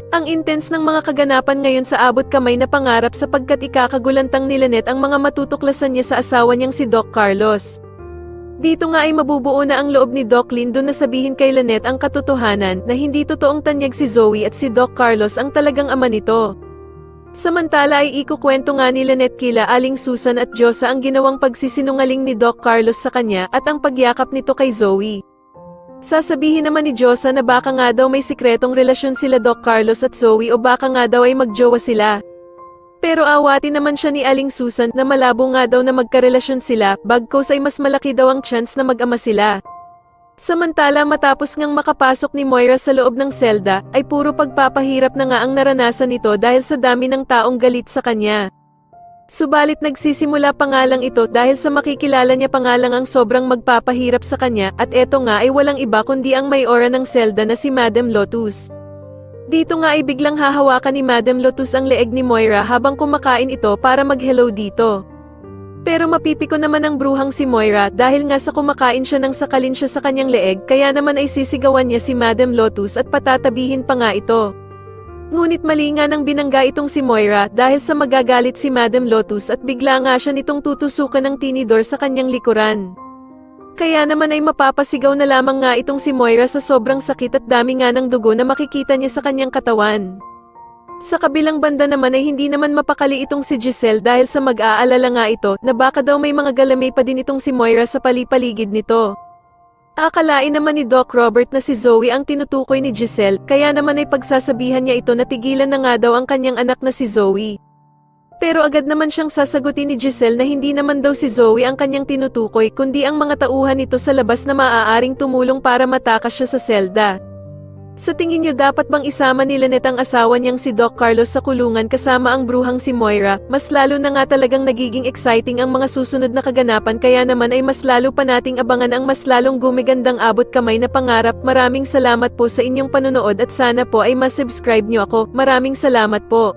Ang intense ng mga kaganapan ngayon sa abot kamay na pangarap sapagkat ikakagulantang ni Lynette ang mga matutuklasan niya sa asawa niyang si Doc Carlos. Dito nga ay mabubuo na ang loob ni Doc Lindo na sabihin kay Lynette ang katotohanan na hindi totoong tanyag si Zoe at si Doc Carlos ang talagang ama nito. Samantala ay ikukwento nga ni Lynette kila Aling Susan at Diyosa ang ginawang pagsisinungaling ni Doc Carlos sa kanya at ang pagyakap nito kay Zoe. Sasabihin naman ni Diyosa na baka nga daw may sikretong relasyon sila Doc Carlos at Zoe o baka nga daw ay magjowa sila. Pero awatin naman siya ni Aling Susan na malabo nga daw na magkarelasyon sila, bagkus ay mas malaki daw ang chance na mag-ama sila. Samantala matapos ngang makapasok ni Moira sa loob ng selda, ay puro pagpapahirap na nga ang naranasan nito dahil sa dami ng taong galit sa kanya. Subalit nagsisimula pa nga lang ito dahil sa makikilala niya pa nga lang ang sobrang magpapahirap sa kanya at eto nga ay walang iba kundi ang may-ora ng selda na si Madam Lotus. Dito nga ay biglang hahawakan ni Madam Lotus ang leeg ni Moira habang kumakain ito para mag-hello dito. Pero mapipiko naman ang bruhang si Moira dahil nga sa kumakain siya nang sakalin siya sa kanyang leeg kaya naman ay sisigawan niya si Madam Lotus at patatabihin pa nga ito. Ngunit mali nga nang binangga itong si Moira dahil sa magagalit si Madam Lotus at bigla nga siya nitong tutusukan ng tinidor sa kanyang likuran. Kaya naman ay mapapasigaw na lamang nga itong si Moira sa sobrang sakit at dami nga ng dugo na makikita niya sa kanyang katawan. Sa kabilang banda naman ay hindi naman mapakali itong si Giselle dahil sa mag-aalala nga ito na baka daw may mga galamay pa din itong si Moira sa palipaligid nito. Akalain naman ni Doc Robert na si Zoe ang tinutukoy ni Giselle, kaya naman ay pagsasabihan niya ito na tigilan na nga daw ang kanyang anak na si Zoe. Pero agad naman siyang sasagutin ni Giselle na hindi naman daw si Zoe ang kanyang tinutukoy kundi ang mga tauhan nito sa labas na maaaring tumulong para matakas siya sa selda. Sa tingin niyo dapat bang isama ni Lynette ang asawa niyang si Doc Carlos sa kulungan kasama ang bruhang si Moira? Mas lalo na nga talagang nagiging exciting ang mga susunod na kaganapan kaya naman ay mas lalo pa nating abangan ang mas lalong gumigandang abot kamay na pangarap. Maraming salamat po sa inyong panonood at sana po ay mas-subscribe niyo ako. Maraming salamat po.